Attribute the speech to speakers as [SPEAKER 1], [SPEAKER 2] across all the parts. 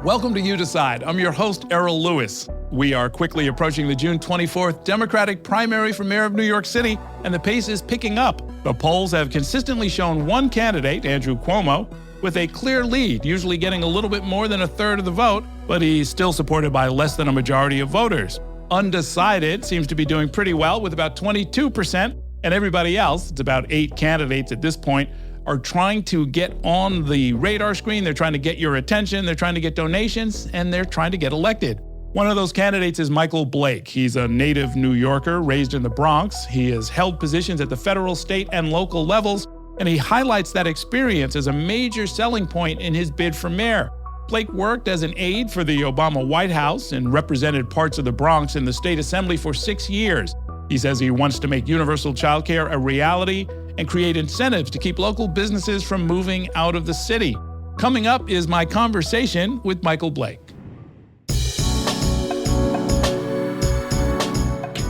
[SPEAKER 1] Welcome to You Decide. I'm your host, Errol Louis. We are quickly approaching the June 24th Democratic primary for mayor of New York City, and the pace is picking up. The polls have consistently shown one candidate, Andrew Cuomo, with a clear lead, usually getting a little bit more than a third of the vote, but he's still supported by less than a majority of voters. Undecided seems to be doing pretty well with about 22%, and everybody else, it's about 8 candidates at this point, are trying to get on the radar screen. They're trying to get your attention, they're trying to get donations, and they're trying to get elected. One of those candidates is Michael Blake. He's a native New Yorker raised in the Bronx. He has held positions at the federal, state, and local levels, and he highlights that experience as a major selling point in his bid for mayor. Blake worked as an aide for the Obama White House and represented parts of the Bronx in the state assembly for 6 years. He says he wants to make universal childcare a reality and create incentives to keep local businesses from moving out of the city. Coming up is my conversation with Michael Blake.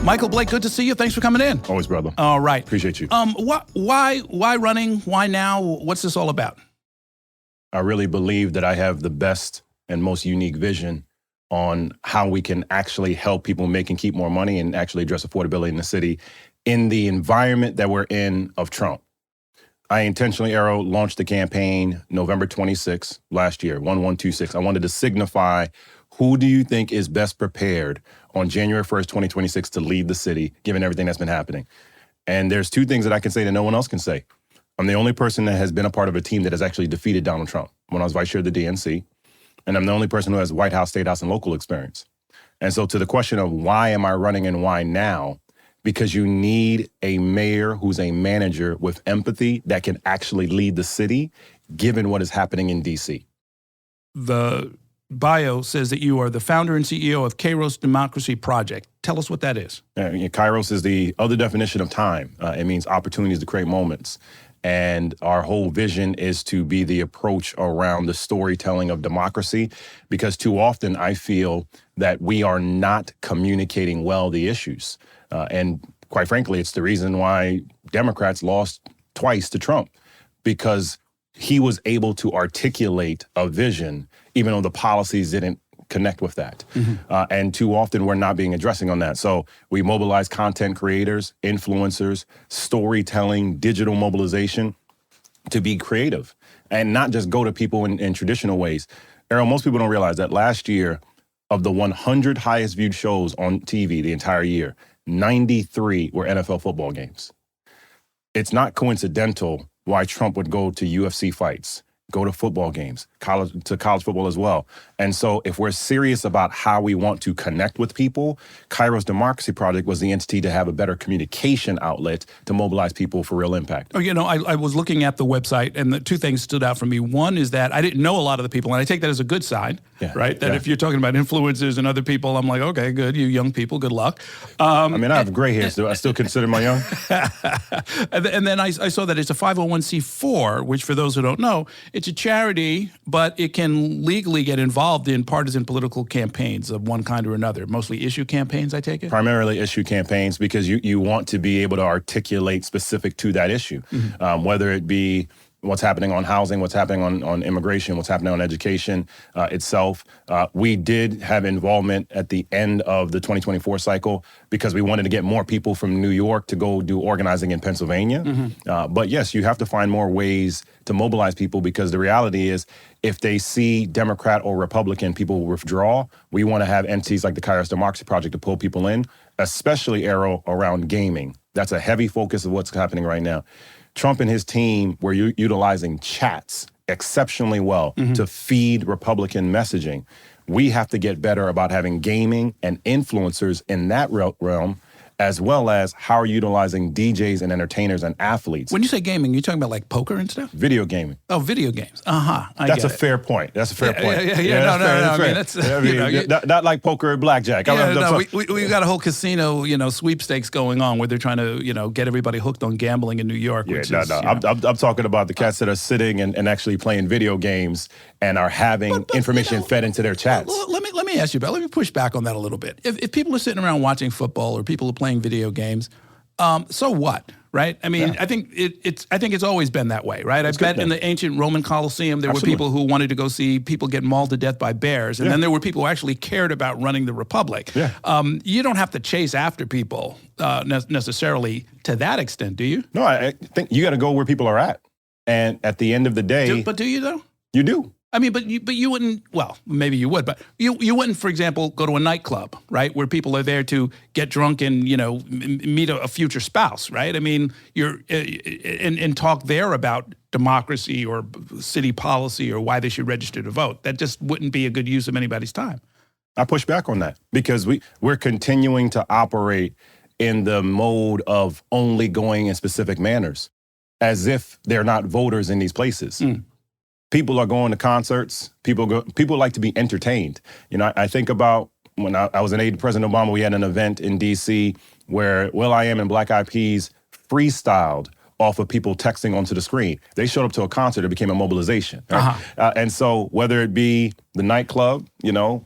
[SPEAKER 1] Michael Blake, good to see you. Thanks for coming in.
[SPEAKER 2] Always, brother.
[SPEAKER 1] All right.
[SPEAKER 2] Appreciate you.
[SPEAKER 1] Why running? Why now? What's this all about?
[SPEAKER 2] I really believe that I have the best and most unique vision on how we can actually help people make and keep more money and actually address affordability in the city in the environment that we're in of Trump. I intentionally, Errol, launched the campaign November 26 last year, 1126. I wanted to signify who do you think is best prepared on January 1st, 2026 to lead the city, given everything that's been happening. And there's 2 things that I can say that no one else can say. I'm the only person that has been a part of a team that has actually defeated Donald Trump when I was vice chair of the DNC. And I'm the only person who has White House, State House, and local experience. And so to the question of why am I running and why now? Because you need a mayor who's a manager with empathy that can actually lead the city, given what is happening in D.C.
[SPEAKER 1] The bio says that you are the founder and CEO of Kairos Democracy Project. Tell us what that is.
[SPEAKER 2] Kairos is the other definition of time. It means opportunities to create moments. And our whole vision is to be the approach around the storytelling of democracy, because too often I feel that we are not communicating well the issues. And quite frankly, it's the reason why Democrats lost twice to Trump, because he was able to articulate a vision, even though the policies didn't connect with that. Mm-hmm. And too often we're not being addressing on that. So we mobilize content creators, influencers, storytelling, digital mobilization to be creative and not just go to people in traditional ways. Errol, most people don't realize that last year, of the 100 highest viewed shows on TV the entire year, 93 were NFL football games. It's not coincidental why Trump would go to UFC fights, go to football games, college football as well. And so if we're serious about how we want to connect with people, Kairos Democracy Project was the entity to have a better communication outlet to mobilize people for real impact.
[SPEAKER 1] Oh, I was looking at the website, and the 2 things stood out for me. One is that I didn't know a lot of the people, and I take that as a good sign, right? That if you're talking about influencers and other people, I'm like, okay, good, you young people, good luck.
[SPEAKER 2] I have gray hair, so I still consider my young.
[SPEAKER 1] and then I saw that it's a 501c4, which for those who don't know, it's a charity, but it can legally get involved in partisan political campaigns of one kind or another, mostly issue campaigns, I take it?
[SPEAKER 2] Primarily issue campaigns, because you want to be able to articulate specific to that issue, whether it be what's happening on housing, what's happening on immigration, what's happening on education itself. We did have involvement at the end of the 2024 cycle because we wanted to get more people from New York to go do organizing in Pennsylvania. Mm-hmm. But yes, you have to find more ways to mobilize people, because the reality is if they see Democrat or Republican, people will withdraw. We want to have entities like the Kairos Democracy Project to pull people in, especially, Errol, around gaming. That's a heavy focus of what's happening right now. Trump and his team were utilizing chats exceptionally well to feed Republican messaging. We have to get better about having gaming and influencers in that realm, as well as how are you utilizing DJs and entertainers and athletes.
[SPEAKER 1] When you say gaming, you're talking about like poker and stuff?
[SPEAKER 2] Video gaming.
[SPEAKER 1] Oh, video games.
[SPEAKER 2] That's a fair point. That's a fair point.
[SPEAKER 1] Not
[SPEAKER 2] like poker or blackjack.
[SPEAKER 1] We've got a whole casino, sweepstakes going on where they're trying to, get everybody hooked on gambling in New York.
[SPEAKER 2] I'm talking about the cats that are sitting and actually playing video games and are having information fed into their chats.
[SPEAKER 1] Let me ask you about. Let me push back on that a little bit. If people are sitting around watching football or people are playing video games, So what? Right? I mean, I think it's always been that way, right? I bet in the ancient Roman Colosseum there were people who wanted to go see people get mauled to death by bears, and then there were people who actually cared about running the republic. You don't have to chase after people necessarily to that extent, do you?
[SPEAKER 2] No, I think you got to go where people are at, and at the end of the day,
[SPEAKER 1] but do you though?
[SPEAKER 2] You do.
[SPEAKER 1] I mean, but you wouldn't, well, maybe you would, but you wouldn't, for example, go to a nightclub, right, where people are there to get drunk and, meet a future spouse, right? I mean, and talk there about democracy or city policy or why they should register to vote. That just wouldn't be a good use of anybody's time.
[SPEAKER 2] I push back on that because we're continuing to operate in the mode of only going in specific manners, as if they're not voters in these places. People are going to concerts. People like to be entertained. I think about when I was an aide to President Obama, we had an event in D.C. where will.i.am and Black Eyed Peas freestyled off of people texting onto the screen. They showed up to a concert, it became a mobilization. Right? And so whether it be the nightclub,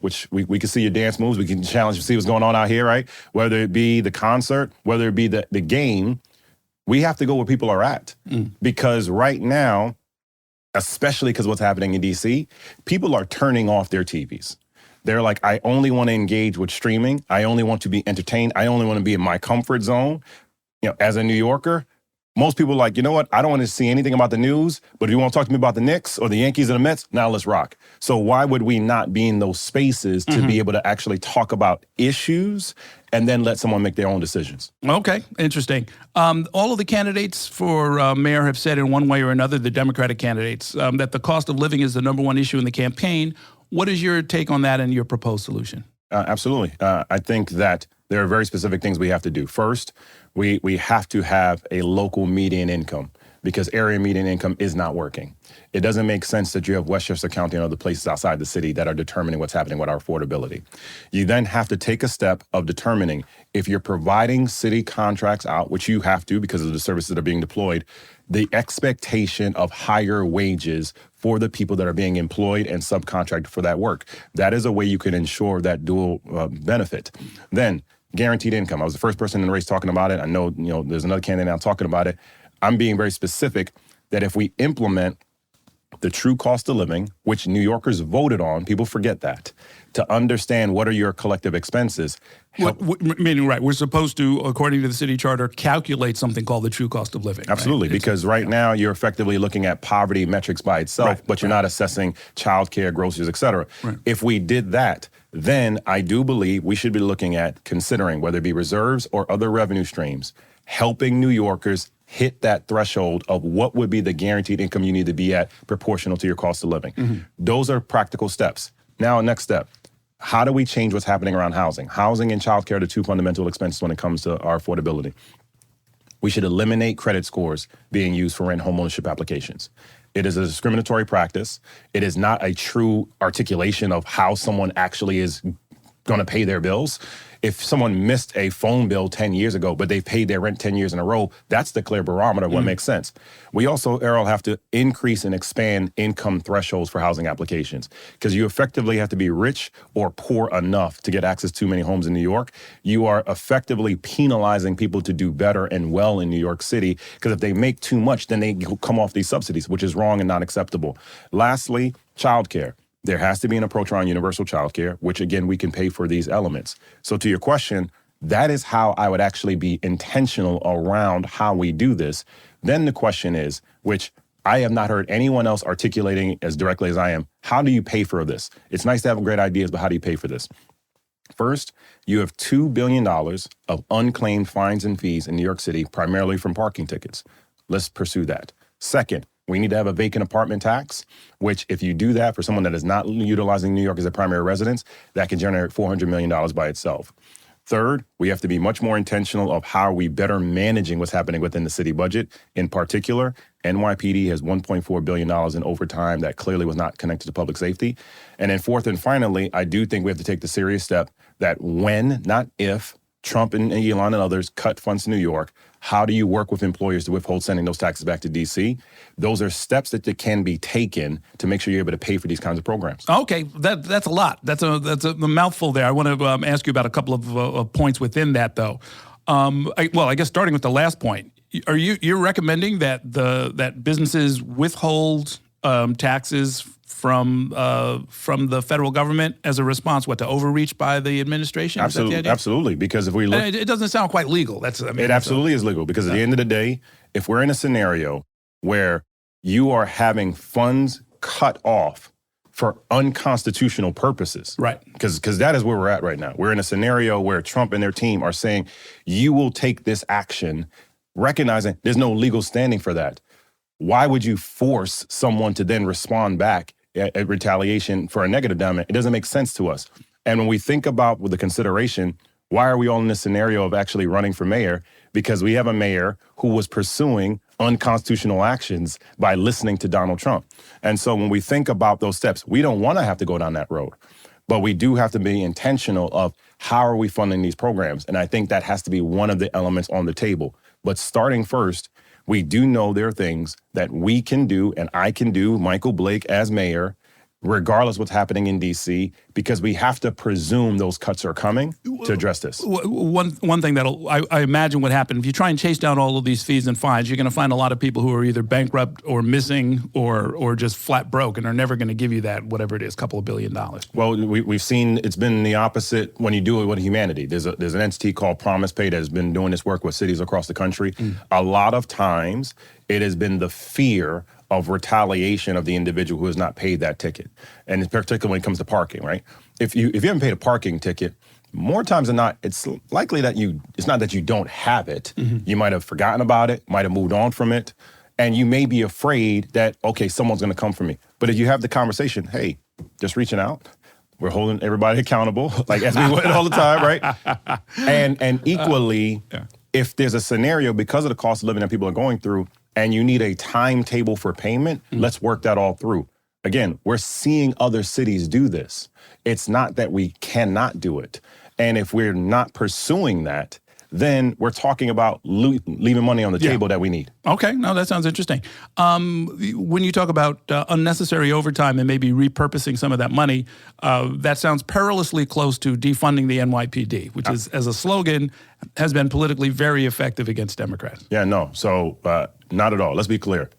[SPEAKER 2] which we can see your dance moves, we can challenge you, see what's going on out here, right? Whether it be the concert, whether it be the game, we have to go where people are at. Because right now, especially because what's happening in DC, people are turning off their TVs. They're like, I only want to engage with streaming. I only want to be entertained. I only want to be in my comfort zone. As a New Yorker, most people are like, you know what? I don't want to see anything about the news, but if you want to talk to me about the Knicks or the Yankees or the Mets, now let's rock. So why would we not be in those spaces to be able to actually talk about issues and then let someone make their own decisions?
[SPEAKER 1] Okay, interesting. All of the candidates for mayor have said in one way or another, the Democratic candidates, that the cost of living is the #1 issue in the campaign. What is your take on that and your proposed solution?
[SPEAKER 2] Absolutely. I think that there are very specific things we have to do. First, we have to have a local median income because area median income is not working. It doesn't make sense that you have Westchester County and other places outside the city that are determining what's happening with our affordability. You then have to take a step of determining if you're providing city contracts out, which you have to because of the services that are being deployed, the expectation of higher wages for the people that are being employed and subcontracted for that work. That is a way you can ensure that dual benefit. Then guaranteed income. I was the first person in the race talking about it. I know, there's another candidate now talking about it. I'm being very specific that if we implement the true cost of living, which New Yorkers voted on, people forget that, to understand what are your collective expenses.
[SPEAKER 1] Meaning, right, we're supposed to, according to the city charter, calculate something called the true cost of living.
[SPEAKER 2] Absolutely, right? Because now you're effectively looking at poverty metrics by itself, but you're not assessing childcare, groceries, et cetera. If we did that, then I do believe we should be looking at considering whether it be reserves or other revenue streams, helping New Yorkers hit that threshold of what would be the guaranteed income you need to be at proportional to your cost of living. Those are practical steps. Now, next step, how do we change what's happening around housing? Housing and childcare are the two fundamental expenses when it comes to our affordability. We should eliminate credit scores being used for rent homeownership applications. It is a discriminatory practice. It is not a true articulation of how someone actually is going to pay their bills. If someone missed a phone bill 10 years ago, but they paid their rent 10 years in a row, that's the clear barometer of what makes sense. We also, Errol, have to increase and expand income thresholds for housing applications because you effectively have to be rich or poor enough to get access to many homes in New York. You are effectively penalizing people to do better and well in New York City because if they make too much, then they come off these subsidies, which is wrong and not acceptable. Lastly, childcare. There has to be an approach around universal childcare, which again, we can pay for these elements. So to your question, that is how I would actually be intentional around how we do this. Then the question is, which I have not heard anyone else articulating as directly as I am, how do you pay for this? It's nice to have great ideas, but how do you pay for this? First, you have $2 billion of unclaimed fines and fees in New York City, primarily from parking tickets. Let's pursue that. Second, we need to have a vacant apartment tax, which if you do that for someone that is not utilizing New York as a primary residence, that can generate $400 million by itself. Third, we have to be much more intentional of how are we better managing what's happening within the city budget. In particular, NYPD has $1.4 billion in overtime that clearly was not connected to public safety. And then fourth and finally, I do think we have to take the serious step that when, not if, Trump and Elon and others cut funds to New York, how do you work with employers to withhold sending those taxes back to D.C.? Those are steps that can be taken to make sure you're able to pay for these kinds of programs.
[SPEAKER 1] Okay, that's a lot. That's a mouthful there. I want to ask you about a couple of points within that, though. I guess starting with the last point, you're recommending that businesses withhold taxes from the federal government as a response, to overreach by the administration?
[SPEAKER 2] Absolutely,
[SPEAKER 1] Is that the idea?
[SPEAKER 2] absolutely. Because if we look,
[SPEAKER 1] it doesn't sound quite legal.
[SPEAKER 2] It absolutely is legal, because at the end of the day, if we're in a scenario where you are having funds cut off for unconstitutional purposes,
[SPEAKER 1] right?
[SPEAKER 2] Because that is where we're at right now. We're in a scenario where Trump and their team are saying, you will take this action, recognizing there's no legal standing for that. Why would you force someone to then respond back at retaliation for a negative damage? It doesn't make sense to us. And when we think about with the consideration, why are we all in this scenario of actually running for mayor? Because we have a mayor who was pursuing unconstitutional actions by listening to Donald Trump. And so when we think about those steps, we don't want to have to go down that road, but we do have to be intentional of how are we funding these programs? And I think that has to be one of the elements on the table. But starting first, we do know there are things that we can do and I can do, Michael Blake as mayor, regardless what's happening in D.C., because we have to presume those cuts are coming to address this.
[SPEAKER 1] One thing that I imagine would happen, if you try and chase down all of these fees and fines, you're going to find a lot of people who are either bankrupt or missing or just flat broke and are never going to give you that, whatever it is, couple of $1 billion.
[SPEAKER 2] Well, we've seen it's been the opposite when you do it with humanity. There's an entity called Promise Pay that has been doing this work with cities across the country. A lot of times it has been the fear of retaliation of the individual who has not paid that ticket. And in particular when it comes to parking, right? If you haven't paid a parking ticket, more times than not, it's likely that it's not that you don't have it. You might have forgotten about it, might have moved on from it, and you may be afraid that, okay, someone's gonna come for me. But if you have the conversation, hey, just reaching out, we're holding everybody accountable, like as we would all the time, right? And equally, if there's a scenario because of the cost of living that people are going through, and you need a timetable for payment, let's work that all through. Again, we're seeing other cities do this. It's not that we cannot do it. And if we're not pursuing that, then we're talking about leaving money on the table that we need.
[SPEAKER 1] Okay, no, that sounds interesting. When you talk about unnecessary overtime and maybe repurposing some of that money, that sounds perilously close to defunding the NYPD, which is, as a slogan, has been politically very effective against Democrats.
[SPEAKER 2] Yeah, no, so not at all. Let's be clear.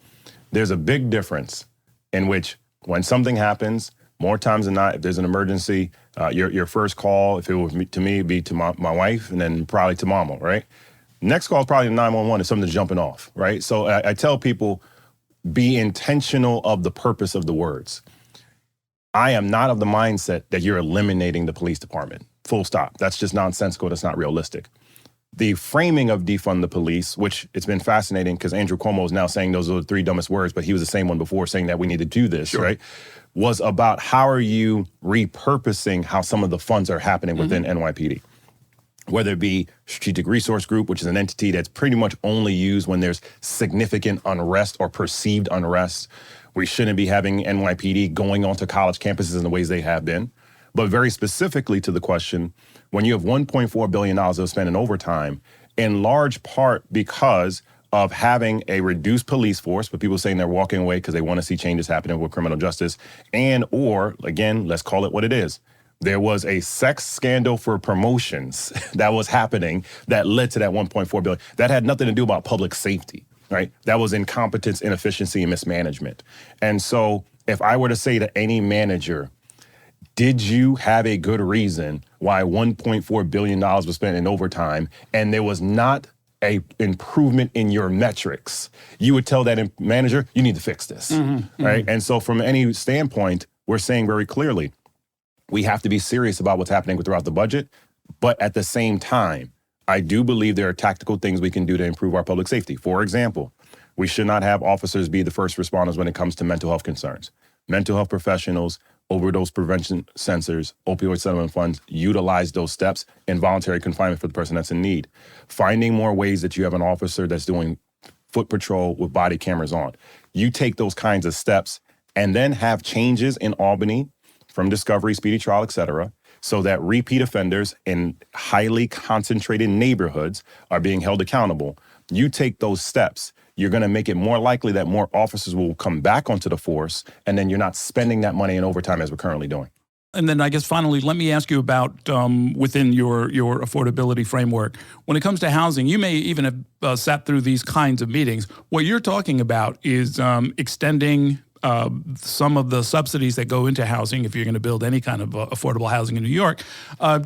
[SPEAKER 2] There's a big difference in which when something happens, more times than not, if there's an emergency, your first call, if it was to me, be to my wife and then probably to mama, right? Next call is probably 911 if something's jumping off, right? So I tell people, be intentional of the purpose of the words. I am not of the mindset that you're eliminating the police department, full stop. That's just nonsensical, that's not realistic. The framing of defund the police, which it's been fascinating because Andrew Cuomo is now saying those are the 3 dumbest words, but he was the same one before saying that we need to do this, right? Was about how are you repurposing how some of the funds are happening within NYPD. Whether it be Strategic Resource Group, which is an entity that's pretty much only used when there's significant unrest or perceived unrest. We shouldn't be having NYPD going onto college campuses in the ways they have been. But very specifically to the question, when you have $1.4 billion of spent in overtime, in large part because of having a reduced police force, but people saying they're walking away because they want to see changes happening with criminal justice, and or, again, let's call it what it is. There was a sex scandal for promotions that was happening that led to that $1.4 billion. That had nothing to do about public safety, right? That was incompetence, inefficiency, and mismanagement. And so if I were to say to any manager, did you have a good reason why $1.4 billion was spent in overtime and there was not a improvement in your metrics? You would tell that manager, you need to fix this, right? And so from any standpoint, we're saying very clearly, we have to be serious about what's happening throughout the budget. But at the same time, I do believe there are tactical things we can do to improve our public safety. For example, we should not have officers be the first responders when it comes to mental health concerns. Mental health professionals, overdose prevention centers, opioid settlement funds, utilize those steps, involuntary confinement for the person that's in need. Finding more ways that you have an officer that's doing foot patrol with body cameras on. You take those kinds of steps and then have changes in Albany from discovery, speedy trial, et cetera, so that repeat offenders in highly concentrated neighborhoods are being held accountable. You take those steps, you're going to make it more likely that more officers will come back onto the force, and then you're not spending that money in overtime as we're currently doing.
[SPEAKER 1] And then I guess finally, let me ask you about within your affordability framework. When it comes to housing, you may even have sat through these kinds of meetings. What you're talking about is extending some of the subsidies that go into housing, if you're going to build any kind of affordable housing in New York,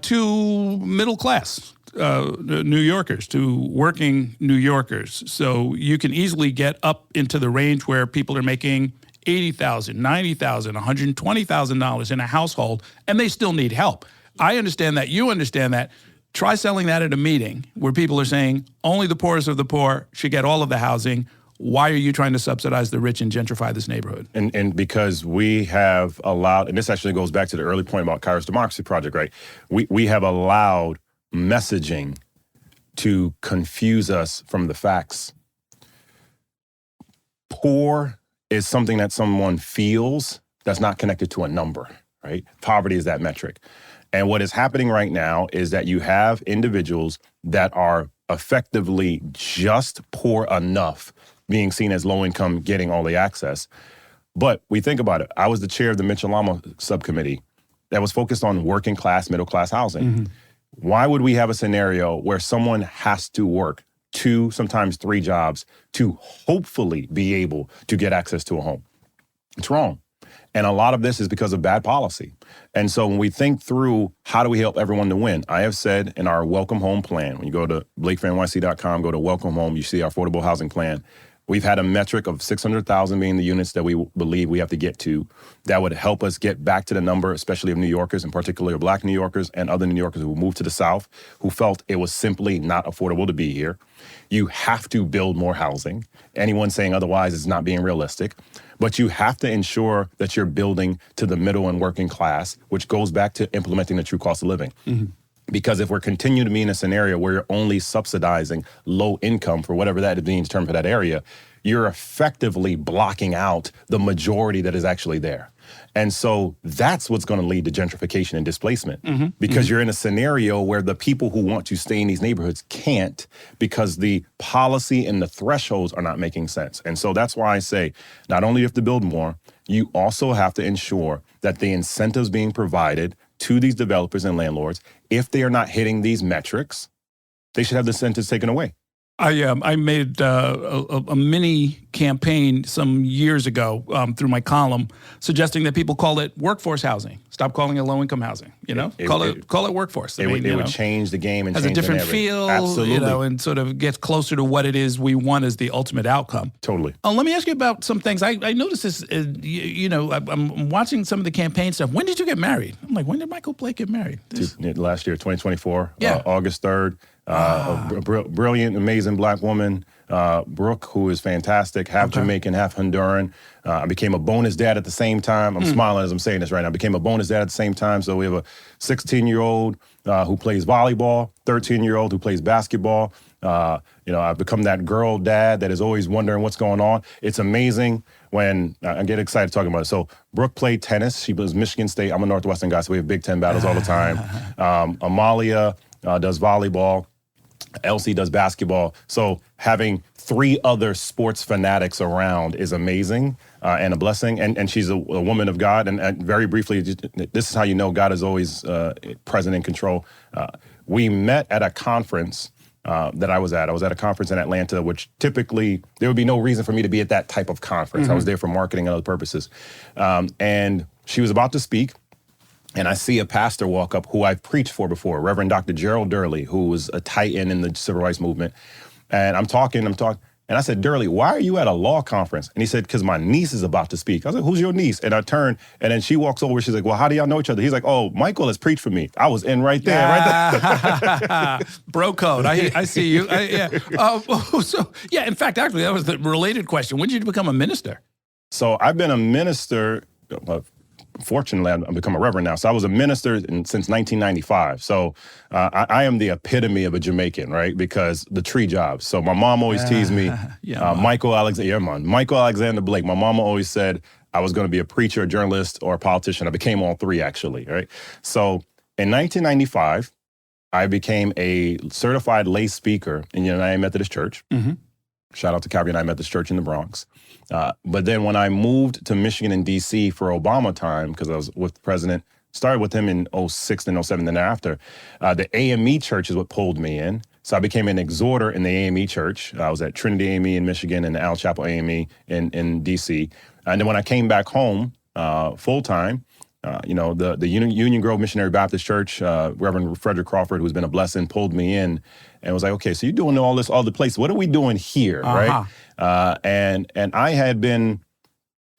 [SPEAKER 1] to middle class New Yorkers, to working New Yorkers. So you can easily get up into the range where people are making $80,000, $90,000, $120,000 in a household, and they still need help. I understand that. You understand that. Try selling that at a meeting where people are saying only the poorest of the poor should get all of the housing. Why are you trying to subsidize the rich and gentrify this neighborhood?
[SPEAKER 2] And because we have allowed, and this actually goes back to the early point about Kairos Democracy Project, right? We have allowed messaging to confuse us from the facts. Poor is something that someone feels that's not connected to a number, right? Poverty is that metric. And what is happening right now is that you have individuals that are effectively just poor enough, being seen as low income, getting all the access. But we think about it. I was the chair of the Mitchell-Lama subcommittee that was focused on working class, middle class housing. Mm-hmm. Why would we have a scenario where someone has to work 2, sometimes 3 jobs to hopefully be able to get access to a home? It's wrong. And a lot of this is because of bad policy. And so when we think through how do we help everyone to win, I have said in our Welcome Home plan, when you go to blakefornyc.com, go to Welcome Home, you see our affordable housing plan. We've had a metric of 600,000 being the units that we believe we have to get to that would help us get back to the number, especially of New Yorkers, and particularly Black New Yorkers and other New Yorkers who moved to the South, who felt it was simply not affordable to be here. You have to build more housing. Anyone saying otherwise is not being realistic. But you have to ensure that you're building to the middle and working class, which goes back to implementing the true cost of living. Mm-hmm. Because if we're continuing to be in a scenario where you're only subsidizing low income for whatever that means in terms of that area, you're effectively blocking out the majority that is actually there. And so that's what's going to lead to gentrification and displacement, mm-hmm. because mm-hmm. you're in a scenario where the people who want to stay in these neighborhoods can't, because the policy and the thresholds are not making sense. And so that's why I say not only do you have to build more, you also have to ensure that the incentives being provided to these developers and landlords, if they are not hitting these metrics, they should have the incentives taken away.
[SPEAKER 1] I made a mini campaign some years ago through my column suggesting that people call it workforce housing. Stop calling it low-income housing. Call it workforce.
[SPEAKER 2] It would change the game and
[SPEAKER 1] has
[SPEAKER 2] change
[SPEAKER 1] a different feel.
[SPEAKER 2] Absolutely.
[SPEAKER 1] And sort of gets closer to what it is we want as the ultimate outcome.
[SPEAKER 2] Totally.
[SPEAKER 1] Let me ask you about some things. I noticed this. I'm watching some of the campaign stuff. When did you get married? I'm like, when did Michael Blake get married?
[SPEAKER 2] Last year, 2024.
[SPEAKER 1] Yeah.
[SPEAKER 2] August 3rd. A brilliant, amazing Black woman, Brooke, who is fantastic, half Jamaican, half Honduran. I became a bonus dad at the same time. I'm smiling as I'm saying this right now. I became a bonus dad at the same time. So we have a 16-year-old who plays volleyball, 13-year-old who plays basketball. I've become that girl dad that is always wondering what's going on. It's amazing when I get excited talking about it. So Brooke played tennis. She was Michigan State. I'm a Northwestern guy, so we have Big Ten battles all the time. Amalia does volleyball. Elsie does basketball. So having 3 other sports fanatics around is amazing and a blessing. And she's a woman of God. And very briefly, this is how you know God is always present in control. We met at a conference that I was at. I was at a conference in Atlanta, which typically there would be no reason for me to be at that type of conference. Mm-hmm. I was there for marketing and other purposes. And she was about to speak. And I see a pastor walk up who I've preached for before, Reverend Dr. Gerald Durley, who was a titan in the civil rights movement. And I'm talking. And I said, Durley, why are you at a law conference? And he said, because my niece is about to speak. I was like, who's your niece? And I turned, and then she walks over. She's like, well, how do y'all know each other? He's like, oh, Michael has preached for me. I was in right there.
[SPEAKER 1] Bro code. I see you. In fact, actually, that was the related question. When did you become a minister?
[SPEAKER 2] So I've been a minister. Fortunately, I've become a reverend now. So I was a minister since 1995. So I am the epitome of a Jamaican, right? Because the tree jobs. So my mom always teased me, Michael Alexander Blake. My mama always said I was going to be a preacher, a journalist, or a politician. I became all 3, actually, right? So in 1995, I became a certified lay speaker in the United Methodist Church. Mm-hmm. Shout out to Calvary United Methodist Church in the Bronx. But then when I moved to Michigan and D.C. for Obama time, because I was with President started with him in '06 and '07. Then after, the AME church is what pulled me in. So I became an exhorter in the AME church. I was at Trinity AME in Michigan and the Al Chapel AME in DC. And then when I came back home full time, the Union Grove Missionary Baptist Church, Reverend Frederick Crawford, who's been a blessing, pulled me in and was like, okay, so you're doing all this other places. What are we doing here, right? And I had been,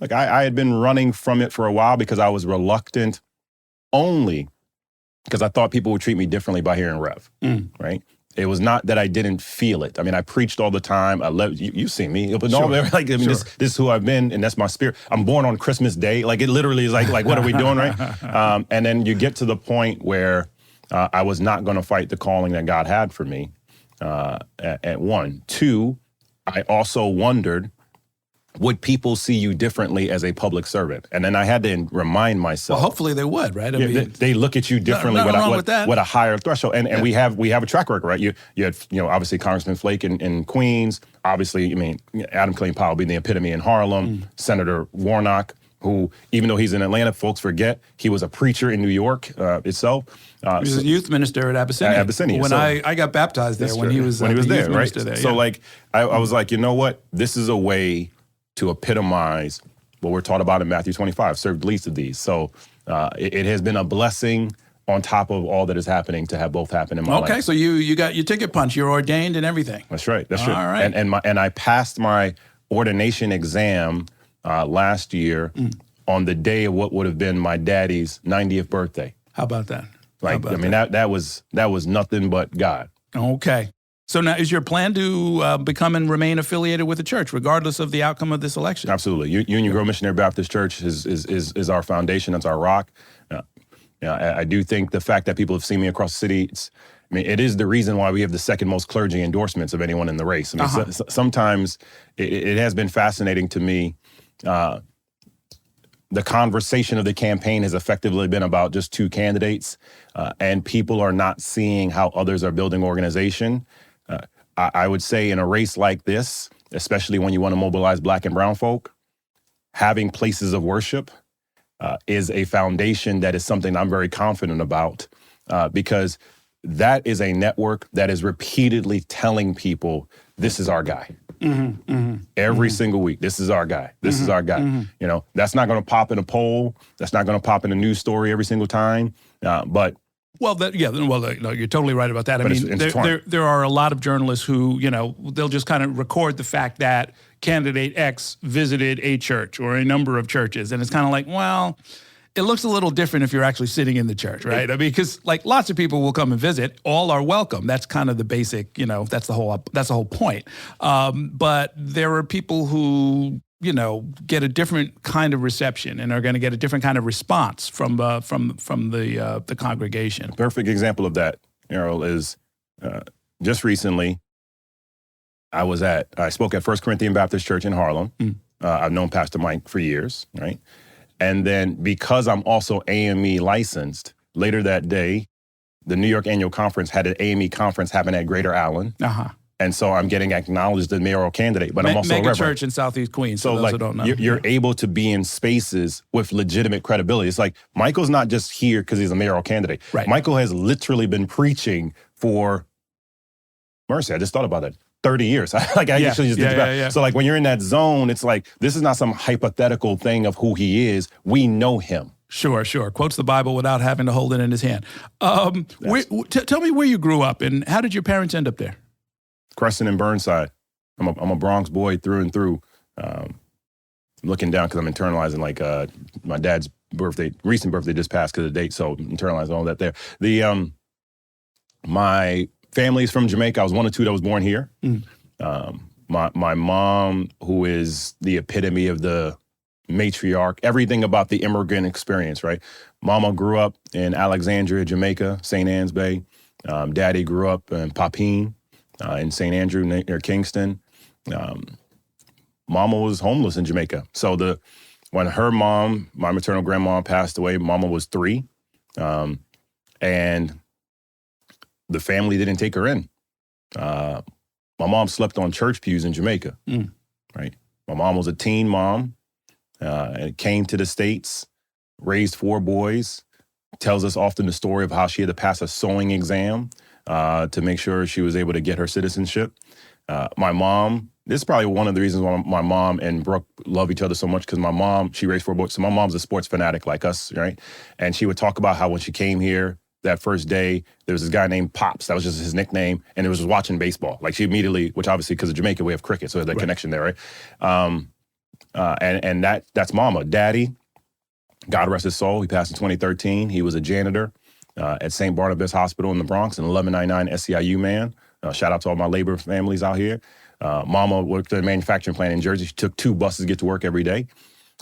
[SPEAKER 2] I had been running from it for a while because I was reluctant only because I thought people would treat me differently by hearing Rev, right? It was not that I didn't feel it. I mean, I preached all the time. I love you see me. But no, this is who I've been, and that's my spirit. I'm born on Christmas Day. Like, it literally is like what are we doing, right? And then you get to the point where I was not going to fight the calling that God had for me, at one. Two, I also wondered, would people see you differently as a public servant? And then I had to remind myself.
[SPEAKER 1] Well, hopefully they would, right? I mean,
[SPEAKER 2] they look at you differently with a higher threshold. And we have a track record, right? You had, obviously Congressman Flake in Queens. Obviously, I mean, Adam Clayton Powell being the epitome in Harlem. Senator Warnock, who, even though he's in Atlanta, folks forget, he was a preacher in New York itself.
[SPEAKER 1] He was a youth minister at Abyssinia. When I got baptized there, when he was there, right? There,
[SPEAKER 2] so I was like, you know what? This is a way to epitomize what we're taught about in Matthew 25, serve the least of these. So it has been a blessing on top of all that is happening to have both happen in my life.
[SPEAKER 1] Okay, so you got your ticket punch, you're ordained and everything.
[SPEAKER 2] That's right, that's true.
[SPEAKER 1] All right.
[SPEAKER 2] And I passed my ordination exam last year on the day of what would have been my daddy's 90th birthday.
[SPEAKER 1] How about that?
[SPEAKER 2] That was nothing but God.
[SPEAKER 1] Okay. So now, is your plan to become and remain affiliated with the church, regardless of the outcome of this election?
[SPEAKER 2] Absolutely. Union Grove Missionary Baptist Church is our foundation. That's our rock. I do think the fact that people have seen me across the city, it is the reason why we have the second most clergy endorsements of anyone in the race. Sometimes it has been fascinating to me. The conversation of the campaign has effectively been about just two candidates, and people are not seeing how others are building organization. I would say in a race like this, especially when you want to mobilize Black and brown folk, having places of worship is a foundation that is something I'm very confident about, because that is a network that is repeatedly telling people, this is our guy. Every single week, this is our guy. This is our guy. That's not going to pop in a poll. That's not going to pop in a news story every single time. But
[SPEAKER 1] no, you're totally right about that. I mean, there are a lot of journalists who, they'll just kind of record the fact that candidate X visited a church or a number of churches, and it's kind of like, well, it looks a little different if you're actually sitting in the church, right? I mean, because lots of people will come and visit. All are welcome. That's kind of the basic, that's the whole point. But there are people who, get a different kind of reception and are going to get a different kind of response from the congregation.
[SPEAKER 2] A perfect example of that, Errol, is just recently I spoke at First Corinthian Baptist Church in Harlem. I've known Pastor Mike for years, right? And then because I'm also AME licensed, later that day, the New York Annual Conference had an AME conference happen at Greater Allen. And so I'm getting acknowledged as mayoral candidate, but I'm also a reverend.
[SPEAKER 1] Church in Southeast Queens, so those who don't know.
[SPEAKER 2] You're able to be in spaces with legitimate credibility. It's like Michael's not just here because he's a mayoral candidate.
[SPEAKER 1] Right.
[SPEAKER 2] Michael has literally been preaching for, mercy, I just thought about it, 30 years. So when you're in that zone, it's like, this is not some hypothetical thing of who he is. We know him.
[SPEAKER 1] Sure. Quotes the Bible without having to hold it in his hand. Tell me where you grew up and how did your parents end up there?
[SPEAKER 2] Crescent and Burnside. I'm a Bronx boy through and through. Looking down because I'm internalizing my dad's recent birthday just passed because of the date, so internalizing all that there. My family's from Jamaica. I was one of two that was born here. My mom, who is the epitome of the matriarch, everything about the immigrant experience, right? Mama grew up in Alexandria, Jamaica, St. Anne's Bay. Daddy grew up in Papine, in St. Andrew near Kingston. Mama was homeless in Jamaica. So when her mom, my maternal grandma, passed away, Mama was 3. And the family didn't take her in. My mom slept on church pews in Jamaica, right? My mom was a teen mom and came to the States, raised 4 boys, tells us often the story of how she had to pass a sewing exam to make sure she was able to get her citizenship. My mom, this is probably one of the reasons why my mom and Brooke love each other so much, because my mom, she raised 4 boys. So my mom's a sports fanatic like us, right? And she would talk about how when she came here that first day, there was this guy named Pops. That was just his nickname. And it was watching baseball. Like she immediately, which obviously because of Jamaica, we have cricket. So there's that connection there, right? And that's Mama. Daddy, God rest his soul, he passed in 2013. He was a janitor at St. Barnabas Hospital in the Bronx, an 1199 SEIU man. Shout out to all my labor families out here. Mama worked at a manufacturing plant in Jersey. She took 2 buses to get to work every day.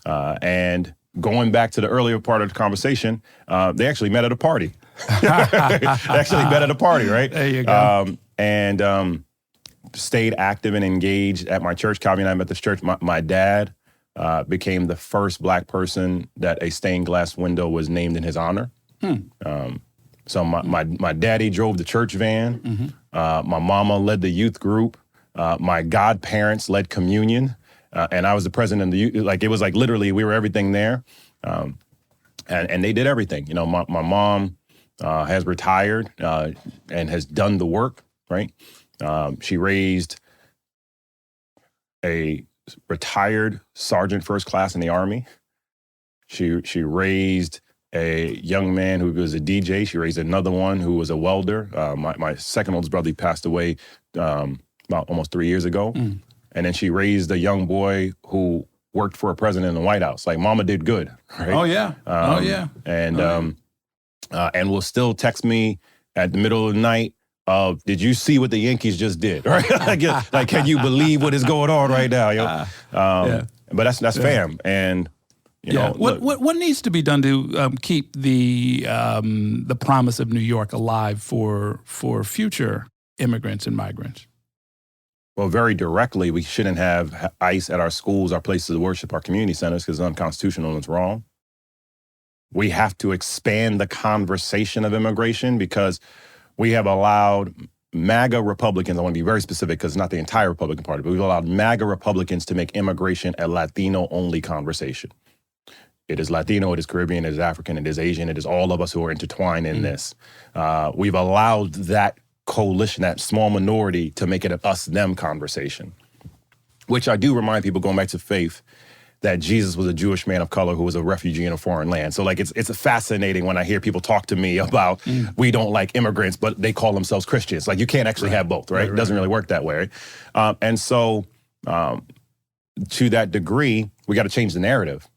[SPEAKER 2] And going back to the earlier part of the conversation, they actually met at a party. They actually met at a party, right?
[SPEAKER 1] There you go.
[SPEAKER 2] And stayed active and engaged at my church. Calvin and I met this church. My dad became the first Black person that a stained glass window was named in his honor. So my daddy drove the church van. My mama led the youth group. My godparents led communion. And I was the president of the youth. Like, it was like literally we were everything there. And they did everything. You know, my mom has retired and has done the work, right? She raised a retired sergeant first class in the Army. She raised a young man who was a DJ. She raised another one who was a welder. My second oldest brother, he passed away about almost 3 years ago. And then she raised a young boy who worked for a president in the White House. Like, Mama did good, right?
[SPEAKER 1] Oh, yeah.
[SPEAKER 2] And will still text me at the middle of the night, did you see what the Yankees just did? Right? like, can you believe what is going on right now? Yo? But that's fam. And you know,
[SPEAKER 1] what needs to be done to keep the promise of New York alive for future immigrants and migrants?
[SPEAKER 2] Well, very directly, we shouldn't have ICE at our schools, our places of worship, our community centers, because it's unconstitutional and it's wrong. We have to expand the conversation of immigration, because we have allowed MAGA Republicans, I want to be very specific because it's not the entire Republican Party, but we've allowed MAGA Republicans to make immigration a Latino-only conversation. It is Latino, it is Caribbean, it is African, it is Asian, it is all of us who are intertwined in this. We've allowed that coalition, that small minority, to make it an us-them conversation, which I do remind people, going back to faith, that Jesus was a Jewish man of color who was a refugee in a foreign land. So like, it's fascinating when I hear people talk to me about we don't like immigrants, but they call themselves Christians. Like, you can't actually have both, right? It doesn't really work that way. And so to that degree, we got to change the narrative.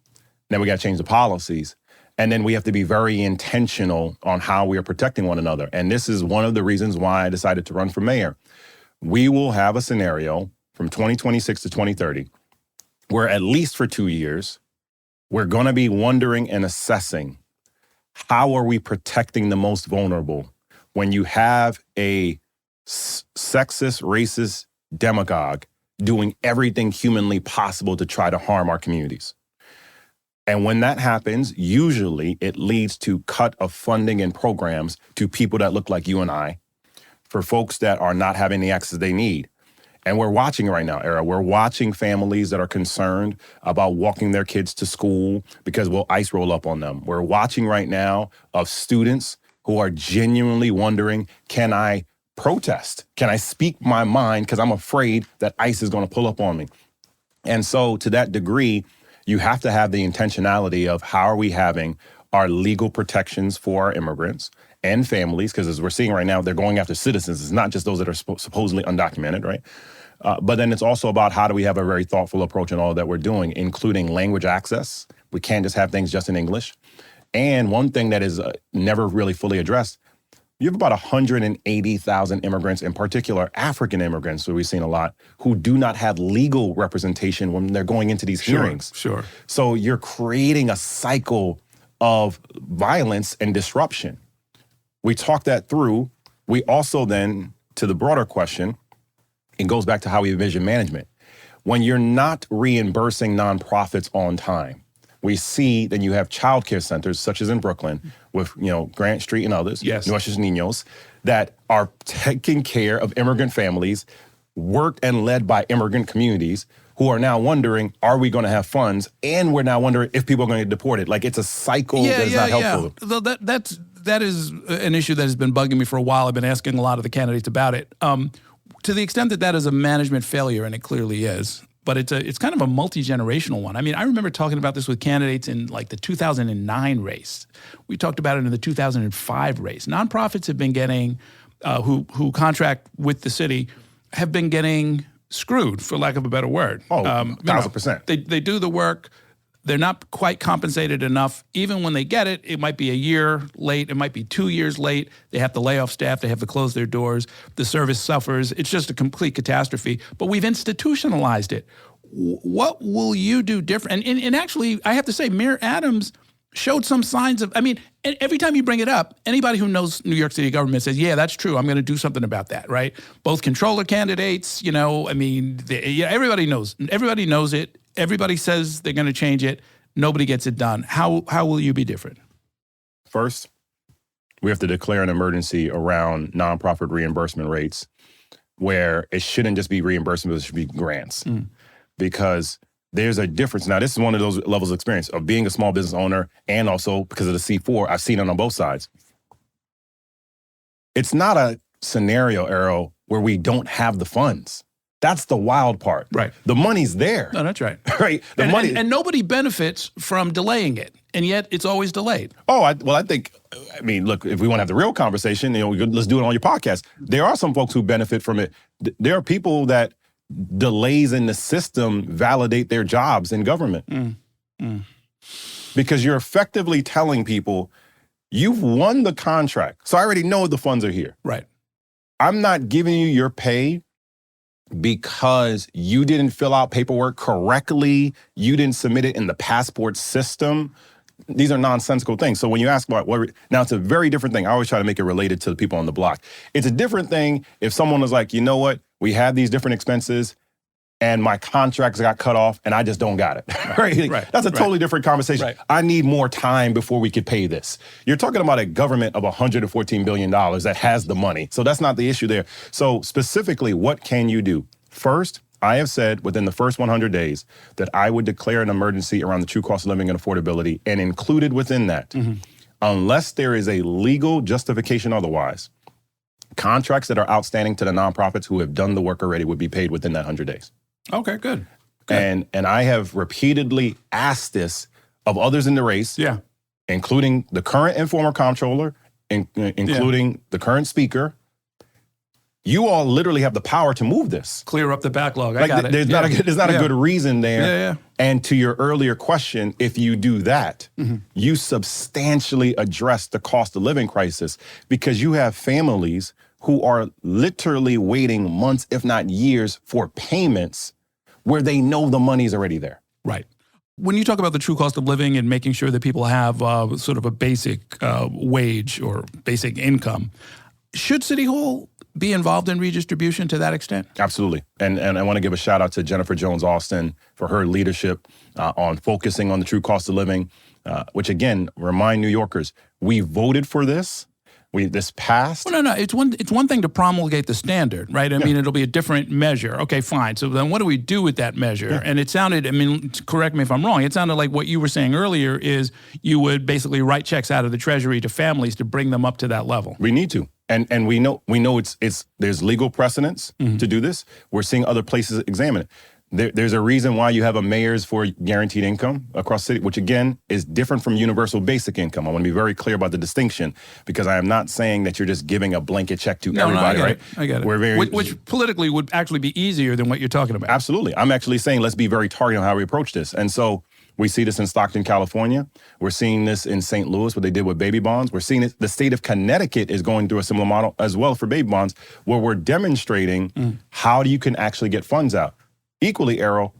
[SPEAKER 2] Then we got to change the policies. And then we have to be very intentional on how we are protecting one another. And this is one of the reasons why I decided to run for mayor. We will have a scenario from 2026 to 2030 where, at least for 2 years, we're going to be wondering and assessing, how are we protecting the most vulnerable when you have a sexist, racist demagogue doing everything humanly possible to try to harm our communities? And when that happens, usually it leads to cut of funding and programs to people that look like you and I, for folks that are not having the access they need. And we're watching right now, Errol. We're watching families that are concerned about walking their kids to school because will ICE roll up on them. We're watching right now of students who are genuinely wondering, can I protest? Can I speak my mind? Because I'm afraid that ICE is going to pull up on me. And so to that degree, you have to have the intentionality of how are we having our legal protections for our immigrants and families, because as we're seeing right now, they're going after citizens. It's not just those that are supposedly undocumented, right? But then it's also about how do we have a very thoughtful approach in all that we're doing, including language access. We can't just have things just in English. And one thing that is never really fully addressed, you have about 180,000 immigrants, in particular African immigrants, who we've seen a lot, who do not have legal representation when they're going into these hearings.
[SPEAKER 1] Sure.
[SPEAKER 2] So you're creating a cycle of violence and disruption. We talk that through. We also then, to the broader question, it goes back to how we envision management. When you're not reimbursing nonprofits on time, we see that you have childcare centers, such as in Brooklyn, with Grant Street and others, Nuestros Niños, that are taking care of immigrant families, worked and led by immigrant communities, who are now wondering, are we going to have funds? And we're now wondering if people are going to get deported. Like, it's a cycle that's not helpful.
[SPEAKER 1] Yeah. That is an issue that has been bugging me for a while. I've been asking a lot of the candidates about it. To the extent that that is a management failure, and it clearly is, but it's kind of a multi-generational one. I mean, I remember talking about this with candidates in like the 2009 race. We talked about it in the 2005 race. Nonprofits have been getting, who contract with the city, have been getting screwed, for lack of a better word.
[SPEAKER 2] Oh, 1,000%.
[SPEAKER 1] They do the work. They're not quite compensated enough. Even when they get it, it might be a year late. It might be 2 years late. They have to lay off staff. They have to close their doors. The service suffers. It's just a complete catastrophe. But we've institutionalized it. What will you do different? And actually, I have to say, Mayor Adams showed some signs of, I mean, every time you bring it up, anybody who knows New York City government says, yeah, that's true. I'm going to do something about that, right? Both controller candidates, I mean, everybody knows. Everybody knows it. Everybody says they're going to change it. Nobody gets it done. How will you be different?
[SPEAKER 2] First, we have to declare an emergency around nonprofit reimbursement rates, where it shouldn't just be reimbursement, it should be grants. Because there's a difference. Now, this is one of those levels of experience of being a small business owner, and also because of the C4, I've seen it on both sides. It's not a scenario, Errol, where we don't have the funds. That's the wild part.
[SPEAKER 1] Right.
[SPEAKER 2] The money's there.
[SPEAKER 1] No, that's right.
[SPEAKER 2] Right.
[SPEAKER 1] And nobody benefits from delaying it, and yet it's always delayed.
[SPEAKER 2] I mean, look, if we want to have the real conversation, let's do it on your podcast. There are some folks who benefit from it. There are people that delays in the system validate their jobs in government. Because you're effectively telling people, you've won the contract, so I already know the funds are here.
[SPEAKER 1] Right.
[SPEAKER 2] I'm not giving you your pay because you didn't fill out paperwork correctly, you didn't submit it in the passport system. These are nonsensical things. So when you ask about now it's a very different thing. I always try to make it related to the people on the block. It's a different thing if someone was like, you know what, we have these different expenses and my contracts got cut off and I just don't got it. Right? That's a totally different conversation.
[SPEAKER 1] Right.
[SPEAKER 2] I need more time before we could pay this. You're talking about a government of $114 billion that has the money. So that's not the issue there. So specifically, what can you do? First, I have said within the first 100 days that I would declare an emergency around the true cost of living and affordability, and included within that, unless there is a legal justification otherwise, contracts that are outstanding to the nonprofits who have done the work already would be paid within that 100 days.
[SPEAKER 1] Okay, good.
[SPEAKER 2] And I have repeatedly asked this of others in the race, including the current and former comptroller, including the current speaker. You all literally have the power to move this.
[SPEAKER 1] Clear up the backlog. I got it.
[SPEAKER 2] There's not a good reason there.
[SPEAKER 1] Yeah.
[SPEAKER 2] And to your earlier question, if you do that, you substantially address the cost of living crisis, because you have families who are literally waiting months, if not years, for payments where they know the money's already there.
[SPEAKER 1] Right. When you talk about the true cost of living and making sure that people have sort of a basic wage or basic income, should City Hall be involved in redistribution to that extent?
[SPEAKER 2] Absolutely. And I want to give a shout out to Jennifer Jones-Austin for her leadership on focusing on the true cost of living, which again, remind New Yorkers, we voted for this. This passed.
[SPEAKER 1] Well, no. It's one thing to promulgate the standard, right? I mean, it'll be a different measure. Okay, fine. So then what do we do with that measure? And it sounded, I mean, correct me if I'm wrong, it sounded like what you were saying earlier is you would basically write checks out of the Treasury to families to bring them up to that level.
[SPEAKER 2] We need to. And we know it's there's legal precedence to do this. We're seeing other places examine it. There's a reason why you have a mayor's for guaranteed income across the city, which again is different from universal basic income. I want to be very clear about the distinction, because I am not saying that you're just giving a blanket check to everybody, right?
[SPEAKER 1] I get it. Which politically would actually be easier than what you're talking about.
[SPEAKER 2] Absolutely. I'm actually saying let's be very targeted on how we approach this. And so we see this in Stockton, California. We're seeing this in St. Louis, what they did with baby bonds. We're seeing it. The state of Connecticut is going through a similar model as well for baby bonds, where we're demonstrating how you can actually get funds out. Equally, Errol,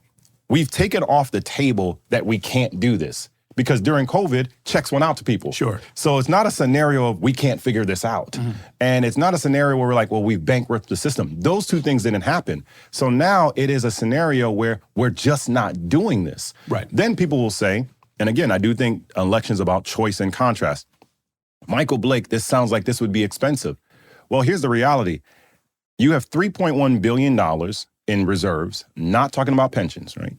[SPEAKER 2] we've taken off the table that we can't do this, because during COVID, checks went out to people.
[SPEAKER 1] Sure.
[SPEAKER 2] So it's not a scenario of we can't figure this out. And it's not a scenario where we're like, well, we've bankrupted the system. Those two things didn't happen. So now it is a scenario where we're just not doing this.
[SPEAKER 1] Right.
[SPEAKER 2] Then people will say, and again, I do think elections about choice and contrast. Michael Blake, this sounds like this would be expensive. Well, here's the reality. You have $3.1 billion in reserves, not talking about pensions, right?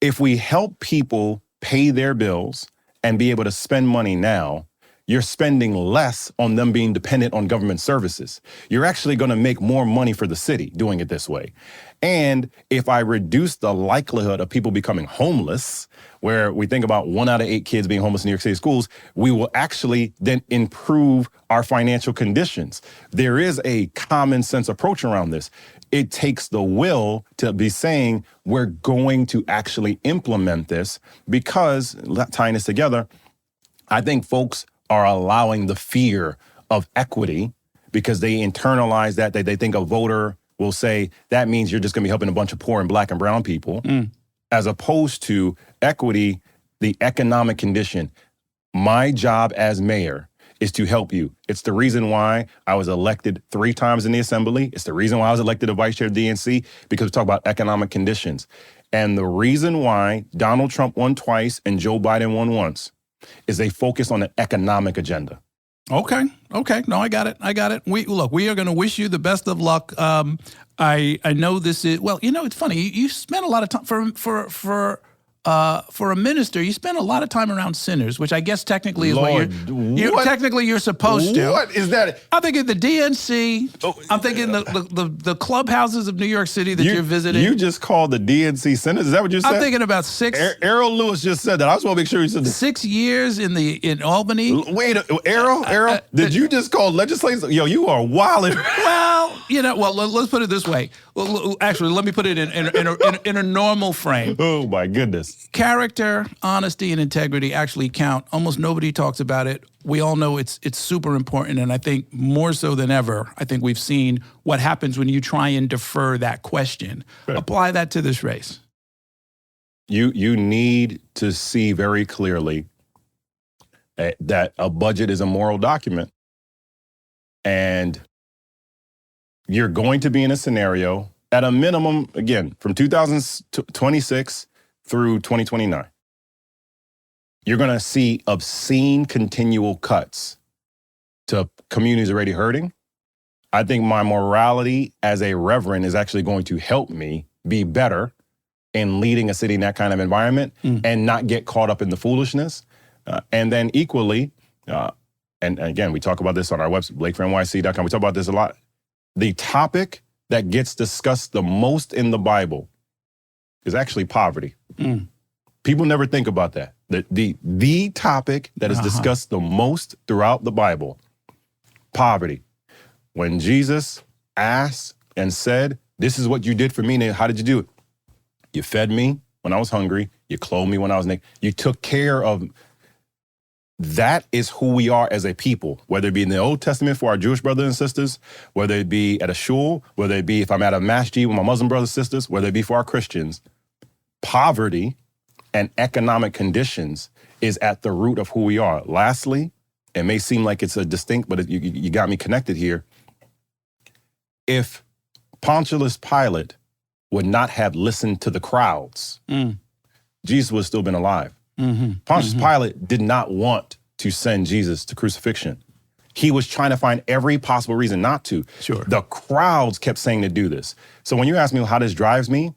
[SPEAKER 2] If we help people pay their bills and be able to spend money now, you're spending less on them being dependent on government services. You're actually going to make more money for the city doing it this way. And if I reduce the likelihood of people becoming homeless, where we think about 1 out of 8 kids being homeless in New York City schools, we will actually then improve our financial conditions. There is a common sense approach around this. It takes the will to be saying we're going to actually implement this, because, tying this together, I think folks are allowing the fear of equity because they internalize that. They think a voter will say, that means you're just going to be helping a bunch of poor and black and brown people, as opposed to equity, the economic condition. My job as mayor is to help you. It's the reason why I was elected 3 times in the assembly. It's the reason why I was elected a vice chair of DNC, because we talk about economic conditions. And the reason why Donald Trump won twice and Joe Biden won once is they focus on the economic agenda.
[SPEAKER 1] Okay. No, I got it. We are going to wish you the best of luck. I know this is, well, you know, it's funny. You spend a lot of time for a minister. You spend a lot of time around sinners, which I guess technically is technically you're supposed to.
[SPEAKER 2] What is that?
[SPEAKER 1] I'm thinking the DNC. I'm thinking the clubhouses of New York City that you're visiting.
[SPEAKER 2] You just called the DNC sinners? Is that what you said?
[SPEAKER 1] I'm thinking about 6.
[SPEAKER 2] Errol Louis just said that. I just want to make sure you said that.
[SPEAKER 1] 6 years in Albany.
[SPEAKER 2] Wait, Errol, did you just call legislators? Yo, you are wilding.
[SPEAKER 1] Well, let's put it this way. Well, actually, let me put it in a normal frame.
[SPEAKER 2] Oh my goodness.
[SPEAKER 1] Character, honesty, and integrity actually count. Almost nobody talks about it. We all know it's super important, and I think more so than ever, I think we've seen what happens when you try and defer that question. Sure. Apply that to this race.
[SPEAKER 2] You need to see very clearly that a budget is a moral document, and you're going to be in a scenario at a minimum, again, from 2026 through 2029. You're going to see obscene continual cuts to communities already hurting. I think my morality as a reverend is actually going to help me be better in leading a city in that kind of environment and not get caught up in the foolishness. And then equally, and again, we talk about this on our website, BlakeForNYC.com. We talk about this a lot. The topic that gets discussed the most in the Bible is actually poverty. People never think about that. The topic that is discussed the most throughout the Bible, poverty. When Jesus asked and said, this is what you did for me, now how did you do it? You fed me when I was hungry. You clothed me when I was naked. You took care of. That is who we are as a people, whether it be in the Old Testament for our Jewish brothers and sisters, whether it be at a shul, whether it be if I'm at a masjid with my Muslim brothers and sisters, whether it be for our Christians. Poverty and economic conditions is at the root of who we are. Lastly, it may seem like it's a distinct, but you got me connected here. If Pontius Pilate would not have listened to the crowds, Jesus would have still been alive. Pontius Pilate did not want to send Jesus to crucifixion. He was trying to find every possible reason not to.
[SPEAKER 1] Sure.
[SPEAKER 2] The crowds kept saying to do this. So when you ask me how this drives me,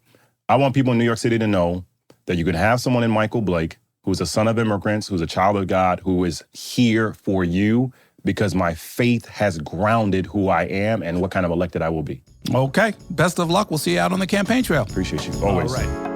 [SPEAKER 2] I want people in New York City to know that you can have someone in Michael Blake who's a son of immigrants, who's a child of God, who is here for you because my faith has grounded who I am and what kind of elected I will be.
[SPEAKER 1] Okay. Best of luck. We'll see you out on the campaign trail.
[SPEAKER 2] Appreciate you. Always.
[SPEAKER 1] All right.